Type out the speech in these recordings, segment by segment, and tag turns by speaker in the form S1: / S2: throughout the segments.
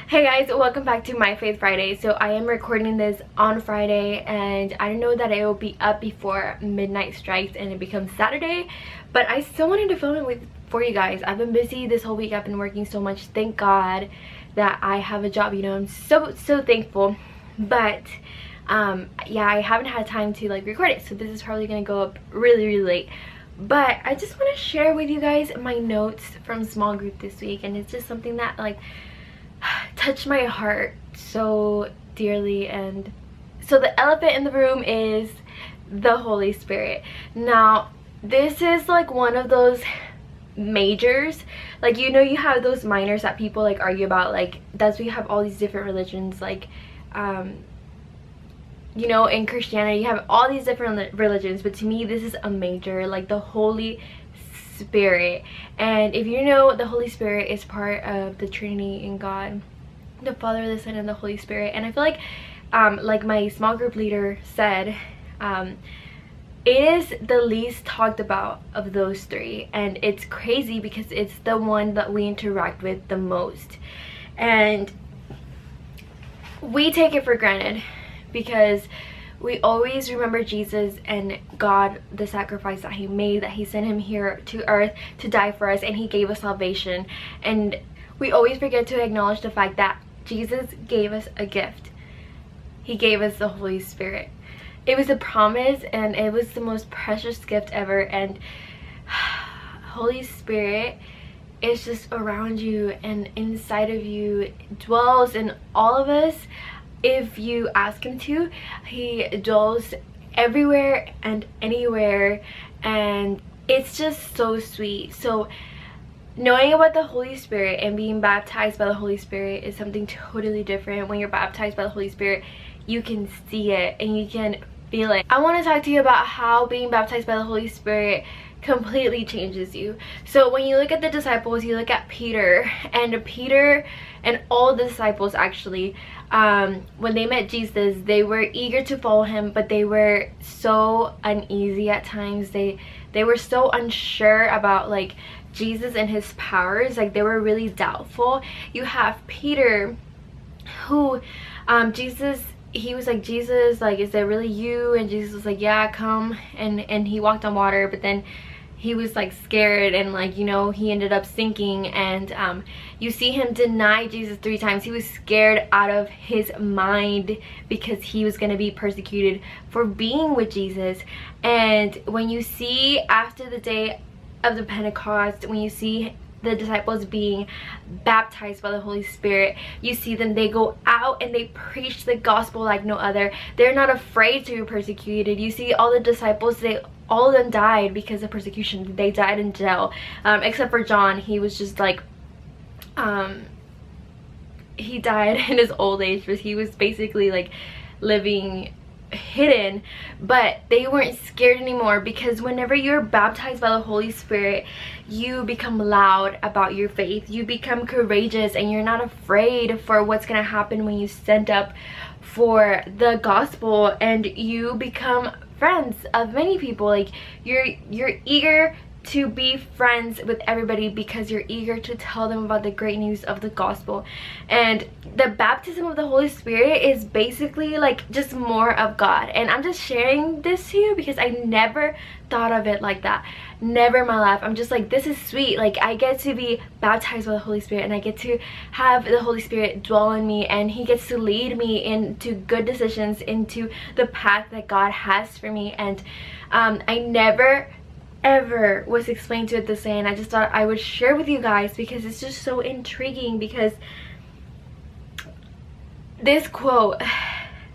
S1: Hey guys, welcome back to My Faith Friday. So I am recording this on Friday and I know that it will be up before midnight strikes and it becomes Saturday, but I still wanted to film it for you guys. I've been busy this whole week. I've been working so much. Thank God that I have a job, you know. I'm so thankful. But yeah, I haven't had time to record it, so this is probably gonna go up really late. But I just want to share with you guys my notes from small group this week, and it's just something that touched my heart so dearly. And so the elephant in the room is the Holy Spirit. Now this is one of those majors, you know, you have those minors that people argue about, does we have all these different religions, you know, in Christianity you have all these different religions, but to me this is a major, the Holy Spirit. And if you know, the Holy Spirit is part of the Trinity in God, the Father, the Son, and the Holy Spirit. And I feel like my small group leader said, it is the least talked about of those three, and it's crazy because it's the one that we interact with the most, and we take it for granted because we always remember Jesus and God, the sacrifice that he made, that he sent him here to earth to die for us, and he gave us salvation. And we always forget to acknowledge the fact that Jesus gave us a gift. He gave us the Holy Spirit. It was a promise, and it was the most precious gift ever. And Holy Spirit is just around you and inside of you, dwells in all of us. If you ask him to, he dwells everywhere and anywhere, and it's just so sweet. So knowing about the Holy Spirit and being baptized by the Holy Spirit is something totally different. When you're baptized by the Holy Spirit, you can see it and you can feel it. I want to talk to you about how being baptized by the Holy Spirit completely changes you. So when you look at the disciples, you look at Peter and all the disciples actually, when they met Jesus, they were eager to follow him, but they were so uneasy at times. They were so unsure about Jesus and his powers. They were really doubtful. You have Peter, who Jesus, he was like, Jesus, is that really you? And Jesus was like, yeah, come. And he walked on water, but then he was scared, and you know, he ended up sinking. And you see him deny Jesus 3 times. He was scared out of his mind because he was going to be persecuted for being with Jesus. And when you see after the day of the Pentecost, when you see the disciples being baptized by the Holy Spirit, you see them, they go out and they preach the gospel like no other. They're not afraid to be persecuted. You see all the disciples, all of them died because of persecution. They died in jail, except for John. He was just he died in his old age, but he was basically living hidden. But they weren't scared anymore, because whenever you're baptized by the Holy Spirit, you become loud about your faith. You become courageous, and you're not afraid for what's gonna happen when you stand up for the gospel, and you become friends of many people. You're eager to be friends with everybody because you're eager to tell them about the great news of the gospel. And the baptism of the Holy Spirit is basically just more of God. And I'm just sharing this to you because I never thought of it like that. Never in my life. I'm just this is sweet. I get to be baptized by the Holy Spirit, and I get to have the Holy Spirit dwell in me, and he gets to lead me into good decisions, into the path that God has for me. And I never ever was explained to it this way, and I just thought I would share with you guys because it's just so intriguing. Because this quote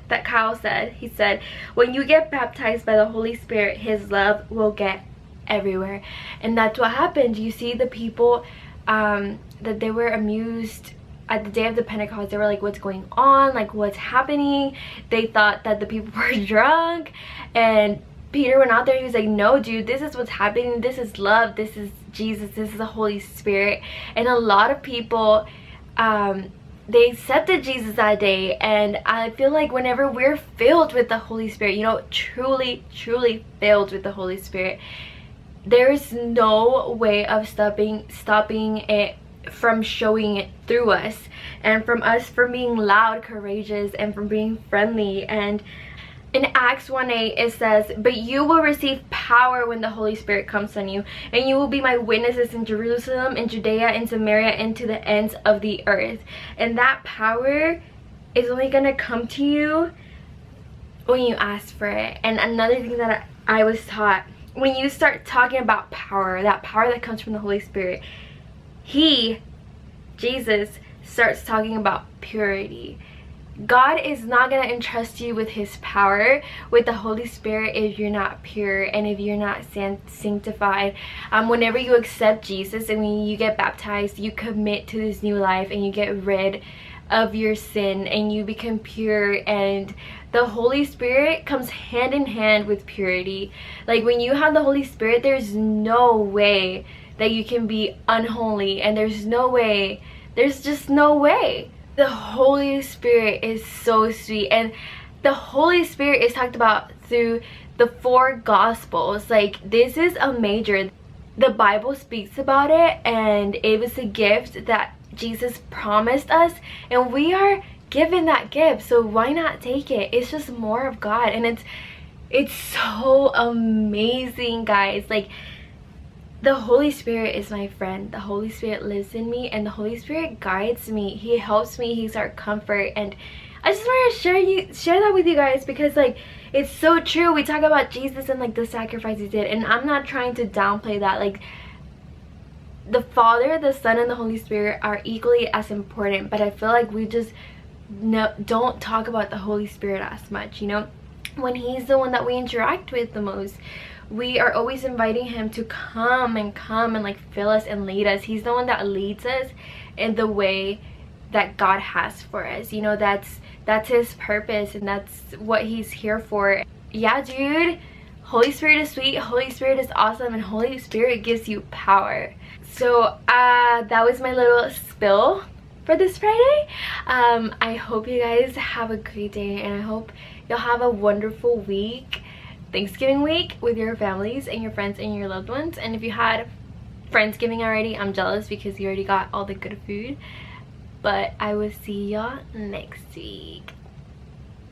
S1: that Kyle said, he said, when you get baptized by the Holy Spirit, his love will get everywhere. And that's what happened. You see the people that they were amused at the day of the Pentecost. They were like, what's going on? What's happening? They thought that the people were drunk, and Peter went out there. He was like, no dude, this is what's happening. This is love. This is Jesus. This is the Holy Spirit. And a lot of people they accepted Jesus that day. And I feel like whenever we're filled with the Holy Spirit, you know, truly filled with the Holy Spirit, there is no way of stopping it from showing it through us, and from us from being loud, courageous, and from being friendly. And in Acts 1:8 it says, "But you will receive power when the Holy Spirit comes on you, and you will be my witnesses in Jerusalem, in Judea, in Samaria, and to the ends of the earth." And that power is only gonna come to you when you ask for it. And another thing that I was taught, when you start talking about power, that power that comes from the Holy Spirit, Jesus starts talking about purity. God is not going to entrust you with his power, with the Holy Spirit, if you're not pure and if you're not sanctified. Whenever you accept Jesus and when you get baptized, you commit to this new life and you get rid of your sin and you become pure, and the Holy Spirit comes hand in hand with purity. Like when you have the Holy Spirit, there's no way that you can be unholy, and there's just no way. The Holy Spirit is so sweet, and the Holy Spirit is talked about through the 4 Gospels. Like, this is a major. The Bible speaks about it, and it was a gift that Jesus promised us, and we are given that gift, so why not take it? It's just more of God, and it's so amazing, guys. Like, the Holy Spirit is my friend. The Holy Spirit lives in me, and the Holy Spirit guides me. He helps me. He's our comfort. And I just want to share that with you guys, because like, it's so true. We talk about Jesus and like the sacrifice he did, and I'm not trying to downplay that. Like, the Father, the Son, and the Holy Spirit are equally as important, but I feel like we just don't talk about the Holy Spirit as much, you know, when he's the one that we interact with the most. We are always inviting him to come and like fill us and lead us. He's the one that leads us in the way that God has for us. You know, that's his purpose, and that's what he's here for. Yeah, dude, Holy Spirit is sweet, Holy Spirit is awesome, and Holy Spirit gives you power. So that was my little spill for this Friday. I hope you guys have a great day, and I hope you'll have a wonderful week, Thanksgiving week, with your families and your friends and your loved ones. And if you had Friendsgiving already, I'm jealous because you already got all the good food. But I will see y'all next week.